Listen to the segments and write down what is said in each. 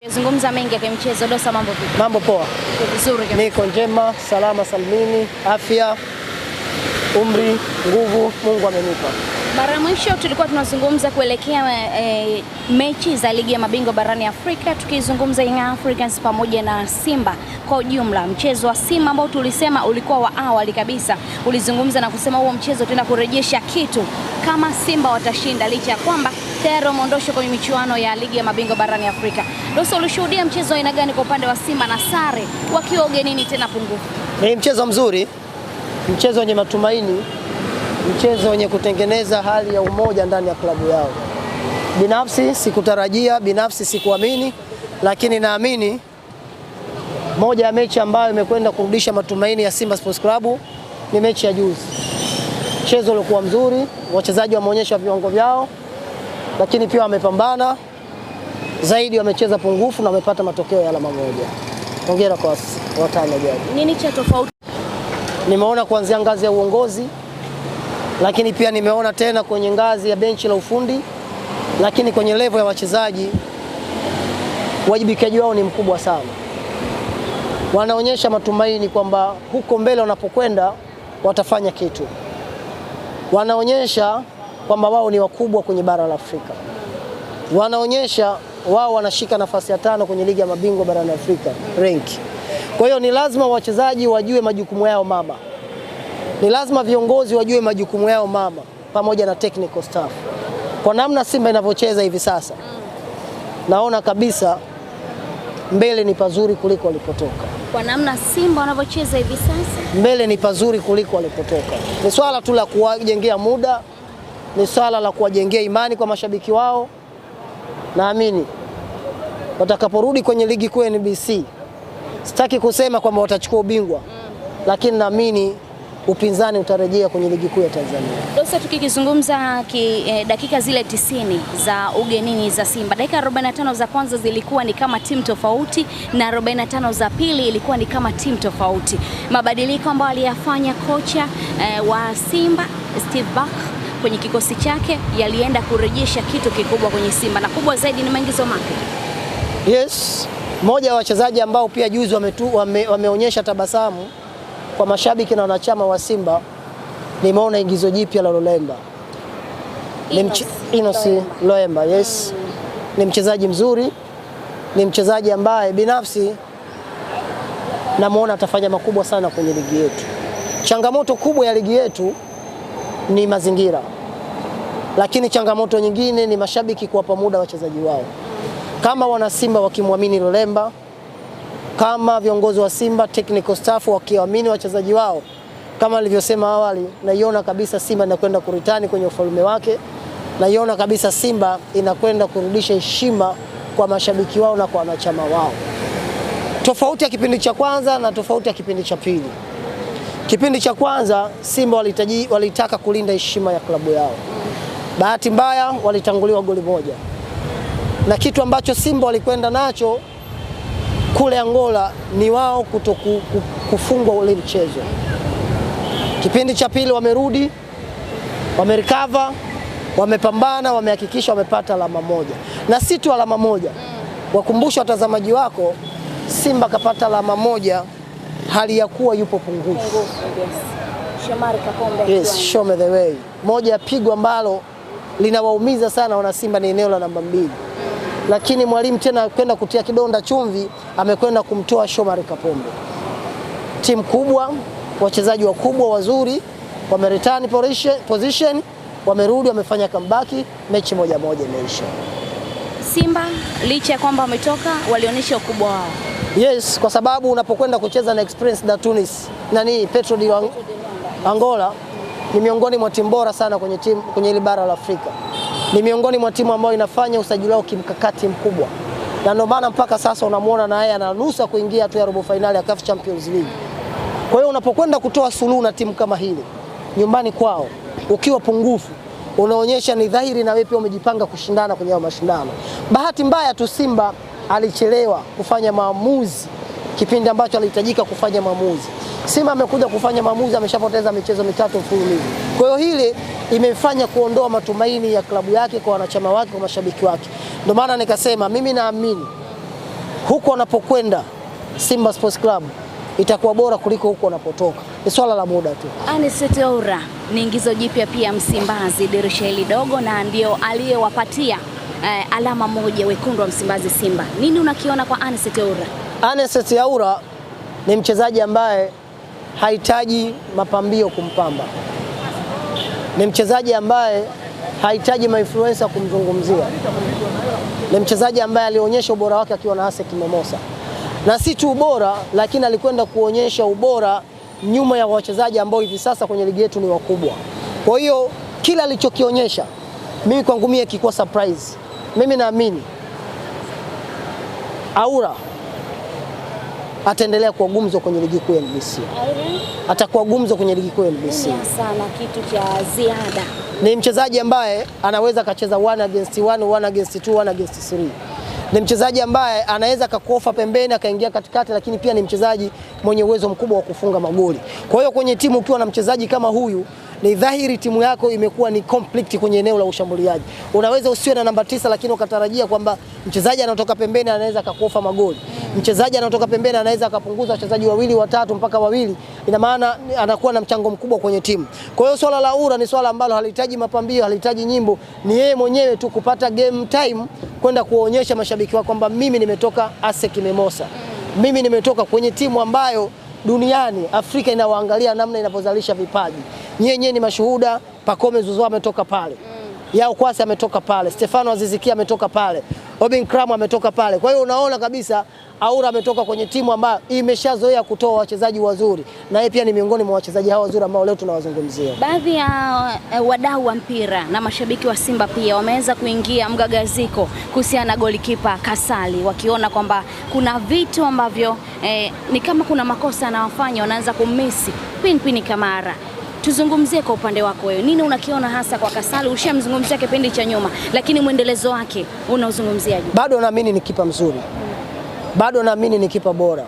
Zungumza mengi ya mchezo. Dosa, mambo vipi? Mambo poa. Vizuri kabisa. Niko njema, salama salmini, afya, umri, nguvu Mungu amenipa. Mara mwisho tulikuwa tunazungumza kuelekea mechi za ligi ya mabingwa barani Afrika, tukizungumza Young Africans pamoja na Simba kwa ujumla. Mchezo wa Simba ambao tulisema ulikuwa wa awali kabisa, ulizungumza na kusema huo mchezo tena kurejesha kitu kama Simba watashinda, licha ya kwamba tayari wameondoshwa kwenye michuano ya ligi ya mabingwa barani Afrika. Dosa, ulishuhudia mchezo aina gani kwa upande wa Simba na sare wakiwa ugenini tena pungufu? Ni mchezo mzuri, mchezo wenye matumaini, mchezo wenye kutengeneza hali ya umoja ndani ya klabu yao. Binafsi sikutarajia, binafsi sikuamini, lakini naamini moja ya mechi ambayo imekwenda kurudisha matumaini ya Simba Sports Club ni mechi ya juzi. Mchezo ulikuwa mzuri, wachezaji wameonyesha viwango vyao, lakini pia wamepambana zaidi, wamecheza pungufu na wamepata matokeo ya alama moja. Hongera kwa watani jadi. Nini cha tofauti? Nimeona kuanzia ngazi ya uongozi, lakini pia nimeona tena kwenye ngazi ya benchi la ufundi, lakini kwenye level ya wachezaji wajibikaji wao ni mkubwa sana. Wanaonyesha matumaini kwamba huko mbele wanapokwenda watafanya kitu. Wanaonyesha kwamba wao ni wakubwa kwenye bara la Afrika. Wanaonyesha wao wanashika nafasi ya 5 kwenye ligi ya mabingwa barani Afrika rank. Kwa hiyo ni lazima wachezaji wajue majukumu yao mama. Ni lazima viongozi wajue majukumu yao mama pamoja na technical staff. Kwa namna Simba inavyocheza hivi sasa, naona kabisa mbele ni pazuri kuliko walipotoka. Kwa namna Simba wanavyocheza hivi sasa, mbele ni pazuri kuliko walipotoka. Ni swala tu la kuwajengea muda, ni swala la kuwajengea imani kwa mashabiki wao. Naamini watakaporudi kwenye ligi kuu NBC, sitaki kusema kwamba watachukua ubingwa, lakini naamini upinzani utarejea kwenye ligi kuu ya Tanzania. Dosa, tukikizungumza dakika zile 90 za ugenini za Simba, dakika 45 za kwanza zilikuwa ni kama timu tofauti na 45 za pili ilikuwa ni kama timu tofauti. Mabadiliko ambayo aliyafanya kocha wa Simba Steve Barker kwenye kikosi chake yalienda kurejesha kitu kikubwa kwenye Simba, na kubwa zaidi ni maingizo mapya. Yes, moja wa wachezaji ambao pia juzi wameonyesha tabasamu kwa mashabiki na wanachama wa Simba, nimeona ingizo jipya la Lolemba. Inosi Loemba, yes. Ni mchezaji mzuri, ni mchezaji ambaye binafsi namuona atafanya makubwa sana kwenye ligi yetu. Changamoto kubwa ya ligi yetu ni mazingira, lakini changamoto nyingine ni mashabiki kuwapa muda wachezaji wao. Kama wana Simba wakimwamini Lolemba, kama viongozi wa Simba technical staff wakiamini wachezaji wao, kama nilivyosema awali, naiona kabisa Simba inakwenda kuritani kwenye ufalme wake. Naiona kabisa Simba inakwenda kurudisha heshima kwa mashabiki wao na kwa wanachama wao. Tofauti ya kipindi cha kwanza na tofauti ya kipindi cha pili. Kipindi cha kwanza Simba walitaka kulinda heshima ya klabu yao. Bahati mbaya walitanguliwa goli moja. Na kitu ambacho Simba walikwenda nacho kule Angola ni wao kufungwa ule mchezo. Kipindi cha pili wamerudi, wamerecover, wamepambana, wamehakikisha wamepata alama moja. Na si tu alama moja. Wakumbusha watazamaji wako, Simba kapata alama moja hali ya kuwa yupo pungufu. Shomari Kapombe. Yes, show me the way. Moja ya pigo ambalo linawaumiza sana wana Simba ni eneo la namba 2. Lakini mwalimu tena kwenda kutia kidonda chumvi, amekwenda kumtoa Shomari Kapombe. Timu kubwa, wachezaji wakubwa wazuri, wamereturn position, wamerudi, wamefanya comeback, mechi 1-1 imeisha. Simba licha ya kwamba wametoka, walionyesha ukubwa wao. Yes, kwa sababu unapokwenda kucheza na Experience da Tunis, Petro di Angola, ni miongoni mwa timu bora sana kwenye ile bara la Afrika. Ni miongoni mwa timu ambayo inafanya usajili wao kimkakati mkubwa. Na ndio maana mpaka sasa unamuona na yeye ananusa kuingia tu ya robo finali ya CAF Champions League. Kwa hiyo unapokwenda kutoa suluhu na timu kama hili nyumbani kwao ukiwa pungufu, unaonyesha ni dhahiri na wewe pia umejipanga kushindana kwenye mashindano. Bahati mbaya tu Simba alichelewa kufanya maamuzi kipindi ambacho alihitajika kufanya maamuzi. Simba amekuja kufanya maamuzi, ameshapoteza michezo 3 mfululizo. Kwa hiyo hili imefanya kuondoa matumaini ya klabu yake kwa wanachama wake, kwa mashabiki wake. Ndio maana nikasema mimi naamini huko wanapokwenda Simba Sports Club itakuwa bora kuliko huko wanapotoka. Ni swala la muda tu. Anicet Oura ni ingizo jipya pia Msimbazi dirisha hili dogo, na ndio aliyewapatia alama moja wekundu wa Msimbazi Simba. Nini unakiona kwa Anicet Oura? Anicet Oura ni mchezaji ambaye hahitaji mapambio kumpamba. Ni mchezaji ambaye hahitaji mainfluencer kumzungumzia. Ni mchezaji ambaye alionyesha ubora wake akiwa na ASEC Mimosas. Na si tu ubora, lakini alikwenda kuonyesha ubora nyuma ya wachezaji ambao hivi sasa kwenye ligi yetu ni wakubwa. Kwa hiyo kila alichokionyesha mimi kwangu mimi kilikuwa surprise. Mimi naamini Oura ataendelea kuwa gumzo kwenye ligi kuu ya NBC. Atakuwa gumzo kwenye ligi kuu ya NBC. Sana kitu cha ziada. Ni mchezaji ambaye anaweza kacheza 1 against 1, 1 against 2, 1 against 3. Ni mchezaji ambaye anaweza kakofa pembeni akaingia katikati, lakini pia ni mchezaji mwenye uwezo mkubwa wa kufunga magoli. Kwa hiyo kwenye timu ukiwa na mchezaji kama huyu, ni dhahiri timu yako imekuwa ni complete kwenye eneo la ushambuliaji. Unaweza usiwe na namba 9 lakini ukatarajia kwamba mchezaji anatoka pembeni anaweza kakofa magoli. Mchezaji anatoka pembeni anaweza akapunguza wachezaji wawili watatu mpaka wawili. Ina maana anakuwa na mchango mkubwa kwenye timu. Kwa hiyo swala la Oura ni swala ambalo halihitaji mapambio, halihitaji nyimbo. Ni yeye mwenyewe tu kupata game time kwenda kuonyesha mashabiki wake kwamba mimi nimetoka ASEC Mimosas. Mimi nimetoka kwenye timu ambayo duniani Afrika inawaangalia namna inapozalisha vipaji. Nyenye ni mashuhuda. Pacome Zouzoua ametoka pale. Yao Kwasi ametoka pale. Stefano Aziz Ki ametoka pale. Obin Kramo ametoka pale. Kwa hiyo unaona kabisa Oura ametoka kwenye timu ambayo imeshazoea kutoa wachezaji wazuri, na yeye pia ni miongoni mwa wachezaji hao wazuri ambao leo tunawazungumzia. Baadhi ya wadau wa mpira na mashabiki wa Simba pia wameweza kuingia mgagaziko kuhusiana na golikipa Kasali, wakiona kwamba kuna vitu ambavyo ni kama kuna makosa anawafanya, wanaanza kummisi Pinpin Kamara. Tuzungumzie kwa upande wako wewe. Nini unakiona hasa kwa Kasali? Ushamzungumzia kipindi cha nyuma, lakini mwendelezo wake unauzungumziaje? Bado naamini ni kipa mzuri. Bado naamini ni kipa bora.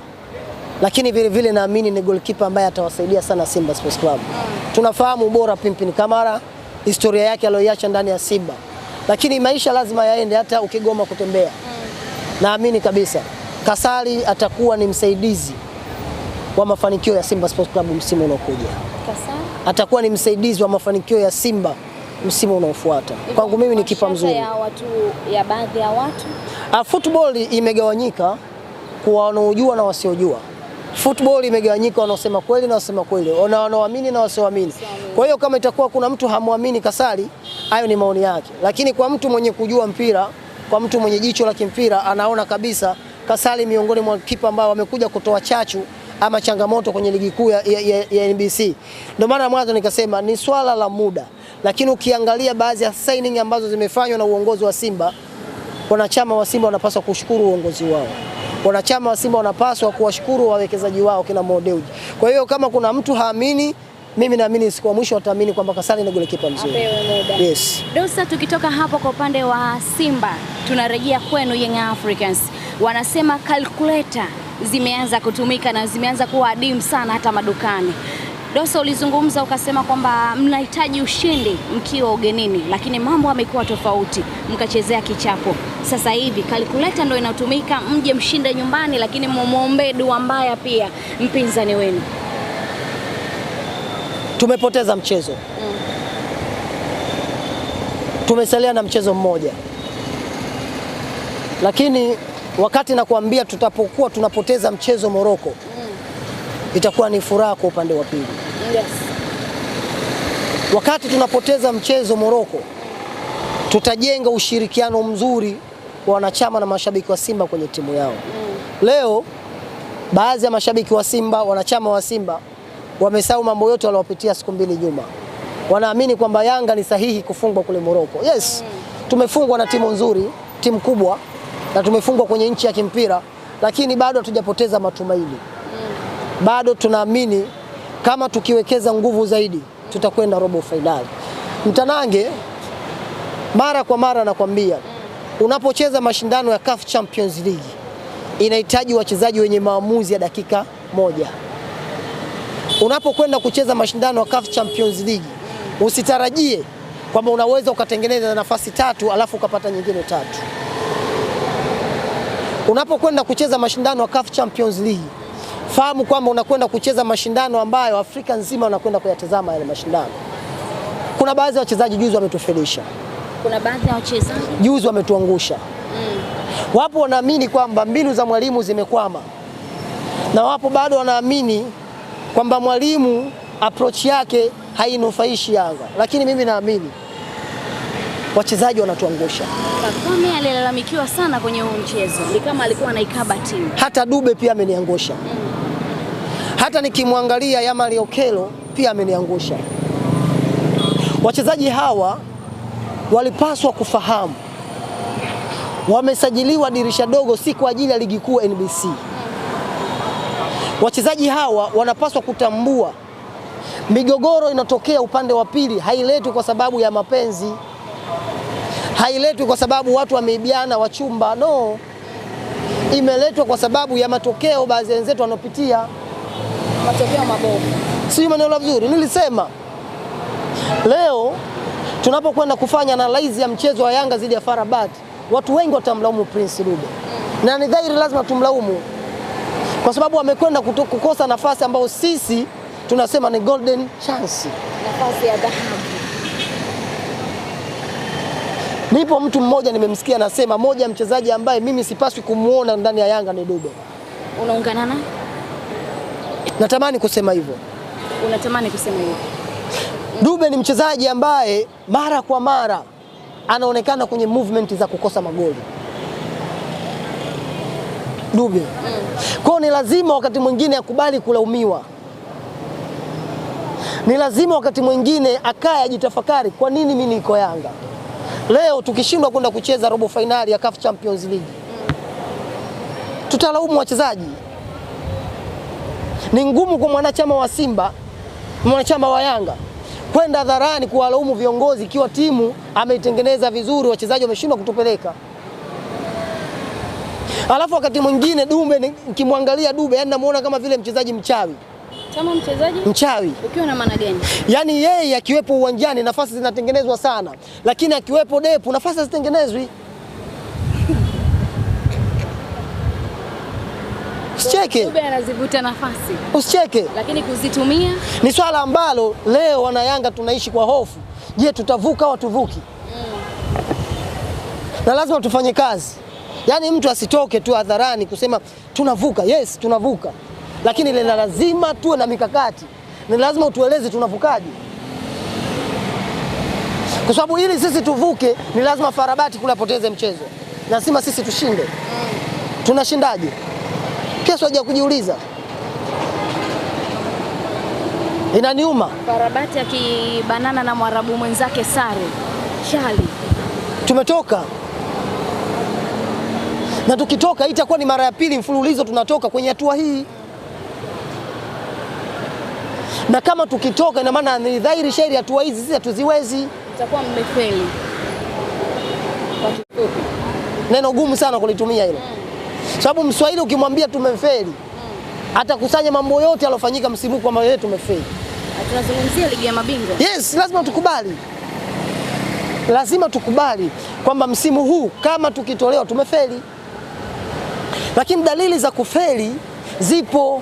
Lakini vile vile naamini ni goalkeeper ambaye atawasaidia sana Simba Sports Club. Tunafahamu ubora Pinpin Kamara, historia yake aliyoiacha ndani ya Simba. Lakini maisha lazima yaende hata ukigoma kutembea. Naamini kabisa Kasali atakuwa ni msaidizi wa mafanikio ya Simba Sports Club msimu unaokuja. Kasali atakuwa ni msaidizi wa mafanikio ya Simba msimu unaofuata. Kwangu mimi ni kipa mzuri. Ya baadhi ya watu. Football imegawanyika kwa wanaojua na wasiojua. Football imegawanyika wanaosema kweli na wasema kweli, wanaoamini na wasioamini. Kwa hiyo kama itakuwa kuna mtu hamuamini Kasali, hayo ni maoni yake. Lakini kwa mtu mwenye kujua mpira, kwa mtu mwenye jicho la kimpira, anaona kabisa Kasali miongoni mwa kipa ambao wamekuja kutoa chachu ama changamoto kwenye ligi kuu ya NBC. Ndio maana mwanzo nikasema ni swala la muda. Lakini ukiangalia baadhi ya signing ambazo zimefanywa na uongozi wa Simba, wanachama wa Simba wanapaswa kushukuru uongozi wao. Wanachama wa Simba wanapaswa kuwashukuru wawekezaji wao kina Mo Dewji. Kwa hiyo kama kuna mtu haamini, mimi naamini siku ya mwisho wataamini kwamba Kasali ni goalkeeper mzuri. Yes. Dosa, tukitoka hapo kwa upande wa Simba, tunarejea kwenu Young Africans. Wanasema calculator zimeanza kutumika na zimeanza kuwa adimu sana hata madukani. Dosa, ulizungumza ukasema kwamba mnahitaji ushindi mkiwa ugenini, lakini mambo yamekuwa tofauti, mkachezea kichapo. Sasa hivi calculator ndio inatumika, mje mshinde nyumbani, lakini muombe dua mbaya pia mpinzani wenu. Tumepoteza mchezo. Tumesalia na mchezo mmoja. Lakini wakati nakwambia tutapokuwa tunapoteza mchezo Morocco, itakuwa ni furaha kwa upande wa pili. Yes. Wakati tunapoteza mchezo Morocco, tutajenga ushirikiano mzuri wa wanachama na mashabiki wa Simba kwenye timu yao. Leo baadhi ya mashabiki wa Simba, wanachama wa Simba, wamesahau mambo yote waliopitia siku mbili nyuma. Wanaamini kwamba Yanga ni sahihi kufungwa kule Morocco. Yes, tumefungwa na timu nzuri, timu kubwa, na tumefungwa kwenye nchi ya kimpira, lakini bado hatujapoteza matumaini. Bado tunaamini kama tukiwekeza nguvu zaidi tutakwenda robo finali. Mtanange mara kwa mara nakwambia, unapocheza mashindano ya CAF Champions League inahitaji wachezaji wenye maamuzi ya dakika moja. Unapokwenda kucheza mashindano ya CAF Champions League usitarajie kwamba unaweza ukatengeneza nafasi 3 alafu ukapata nyingine 3. Unapokwenda kucheza mashindano ya CAF Champions League, fahamu kwamba unakwenda kucheza mashindano ambayo Afrika nzima wanakwenda kuyatazama yale mashindano. Kuna baadhi ya wachezaji juzi wametufelisha. Kuna baadhi ya wachezaji juzi wametuangusha. Wapo wanaamini kwamba mbinu za mwalimu zimekwama. Na wapo bado wanaamini kwamba mwalimu approach yake hainufaishi Yanga. Lakini mimi naamini wachezaji wanatuangusha. Pacome alilalamikiwa sana kwenye huu mchezo. Ni kama alikuwa anaikaba timu. Hata Dube pia ameniangusha. Hata nikimwangalia Yamali Okelo pia ameniangusha. Wachezaji hawa walipaswa kufahamu wamesajiliwa dirisha dogo, si kwa ajili ya ligi kuu NBC. Wachezaji hawa wanapaswa kutambua migogoro inatokea upande wa pili hailetwi kwa sababu ya mapenzi, hailetwi kwa sababu watu wameibiana wachumba, no. Imeletwa kwa sababu ya matokeo baadhi ya wenzetu wanopitia matokeo mabovu. Si maneno vizuri. Nilisema leo tunapokwenda kufanya analyze ya mchezo wa Yanga dhidi ya FAR Rabat, watu wengi watamlaumu Prince Dube. Na ni dhahiri lazima tumlaumu kwa sababu amekwenda kukosa nafasi ambayo sisi tunasema ni golden chance, nafasi ya dhahabu. Nipo mtu mmoja nimemsikia anasema moja mchezaji ambaye mimi sipaswi kumuona ndani ya Yanga ni Dube. Unaungana naye? Natamani kusema hivyo. Unatamani kusema hivyo? Dube ni mchezaji ambaye mara kwa mara anaonekana kwenye movement za kukosa magoli. Dube. Kwa ni lazima wakati mwingine akubali kulaumiwa. Ni lazima wakati mwingine akae ajitafakari, kwa nini mimi niko Yanga? Leo tukishindwa kwenda kucheza robo finali ya CAF Champions League, tutalaumu wachezaji. Ni ngumu kwa mwanachama wa Simba, mwanachama wa Yanga kwenda hadharani kuwalaumu viongozi ikiwa timu ameitengeneza vizuri, wachezaji wameshindwa kutupeleka. Alafu wakati mwingine Dube, nikimwangalia Dube, yani namuona kama vile mchezaji mchawi. Kama mchezaji mchawi. Ukiwa na maana gani? Yaani yeye akiwepo uwanjani nafasi zinatengenezwa sana, lakini akiwepo Depu nafasi hazitengenezwi. Usicheke. Dube anazivuta nafasi. Usicheke. Lakini kuzitumia ni swala ambalo leo wana Yanga tunaishi kwa hofu. Je, tutavuka au tuvuki? Na lazima tufanye kazi. Yaani mtu asitoke tu hadharani kusema tunavuka. Yes, tunavuka. Lakini ile lazima tuwe na mikakati. Ni lazima utueleze tunavukaje. Kwa sababu ili sisi tuvuke ni lazima FAR Rabat kule apoteze mchezo. Lazima sisi tushinde. Tunashindaje? Kesho haja kujiuliza. Inaniuma. FAR Rabat akibanana na Mwarabu mwenzake sare. Shali. Tumetoka. Na tukitoka itakuwa ni mara ya pili mfululizo tunatoka kwenye hatua hii. Na kama tukitoka ina maana ni dhahiri shairi hatua hizi sisi hatuziwezi. Itakuwa mmefeli. Kwa kifupi. Neno gumu sana kulitumia hilo. Sababu Mswahili ukimwambia tumefeli, atakusanya mambo yote yalofanyika msimu kwamba yeye tumefeli. Tunazungumzia ligi ya mabingwa. Yes, lazima tukubali. Lazima tukubali kwamba msimu huu kama tukitolewa tumefeli. Lakini dalili za kufeli zipo.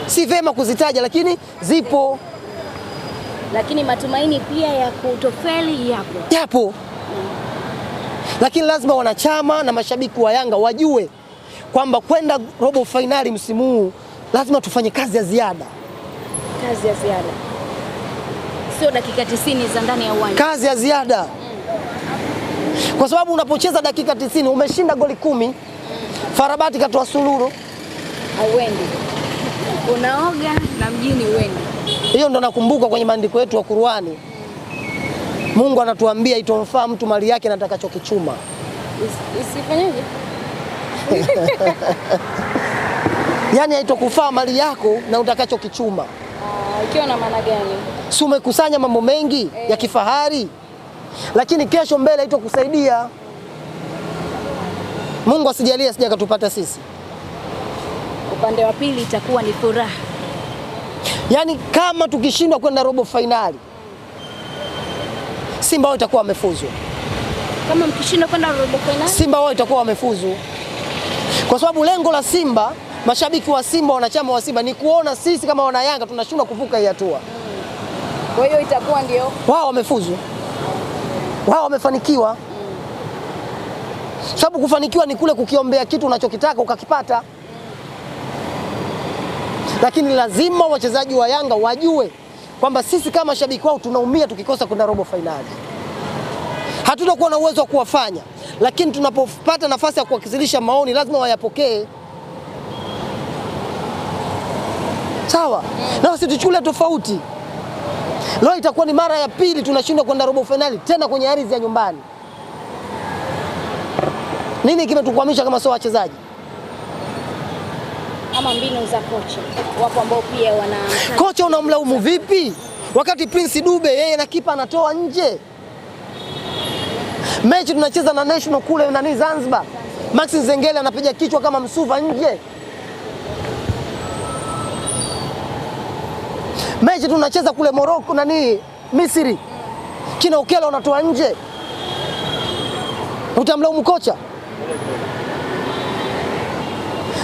Si vema kuzitaja lakini zipo. Lakini matumaini pia ya kutofeli yapo. Yapo. Lakini lazima wanachama na mashabiki wa Yanga wajue kwamba kwenda robo finali msimu huu lazima tufanye kazi ya ziada. Kazi ya ziada. Sio dakika 90 za ndani ya uwanja. Kazi ya ziada. Kwa sababu unapocheza dakika 90 umeshinda goli 10. FAR Rabat katoa sululu. Hauendi. Unaoga na mjini uendi. Hiyo ndo nakumbuka kwenye maandiko yetu wa Qur'ani. Mungu anatuambia itomfaa mtu mali yake na atakachokichuma. Isifanyaje? Yaani haitokufaa mali yako na utakachokichuma. Ikiwa na maana gani? Si umekusanya mambo mengi ya kifahari, lakini kesho mbele haitokusaidia. Mungu asijalie asije akatupata sisi. Upande wa pili itakuwa ni furaha. Yaani kama tukishindwa kwenda robo finali, Simba wao itakuwa wamefuzu. Kama mkishindwa kwenda robo finali, Simba wao itakuwa wamefuzu. kwa sababu lengo la Simba, mashabiki wa Simba, wanachama wa Simba, ni kuona sisi kama wana Yanga tunashindwa kuvuka hii hatua. Kwa hiyo itakuwa ndio wao wamefuzu, wao wamefanikiwa. Sababu kufanikiwa ni kule kukiombea kitu unachokitaka ukakipata. Lakini lazima wachezaji wa Yanga wajue kwamba sisi kama mashabiki wao tunaumia tukikosa kwenda robo finali. Hatutakuwa na uwezo wa kuwafanya, lakini tunapopata nafasi ya kuwasilisha maoni lazima wayapokee. Sawa? Na wasituchukulie tofauti. Leo itakuwa ni mara ya pili tunashindwa kwenda robo finali tena kwenye ardhi ya nyumbani. Nini kimetukwamisha kama sio wachezaji? Ama mbinu za kocha. Wapo ambao pia wana kocha unamlaumu vipi? Wakati Prince Dube yeye na kipa anatoa nje. Mechi tunacheza na National kule nani Zanzibar. Max Nzengeli anapiga kichwa kama msuva nje. Mechi tunacheza kule Morocco nani Misri. Kina Ukela unatoa nje. Utamlaumu kocha?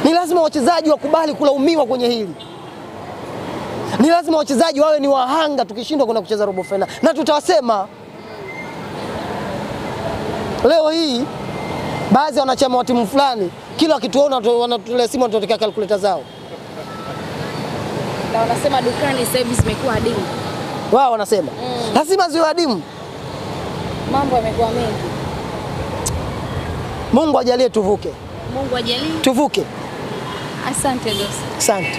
Ni lazima wachezaji wakubali kulaumiwa kwenye hili. Ni lazima wachezaji wawe ni wahanga tukishindwa kwenda kucheza robo finali, na tutawasema. Leo hii baadhi ya wanachama wa timu fulani kila wakituona wanatolea simu, wanatokea calculator zao. Na wanasema dukani sasa hivi zimekuwa adimu. Wao wanasema lazima ziwe adimu. Mambo yamekuwa mengi. Mungu ajalie tuvuke. Mungu ajalie tuvuke. Asante boss. Asante.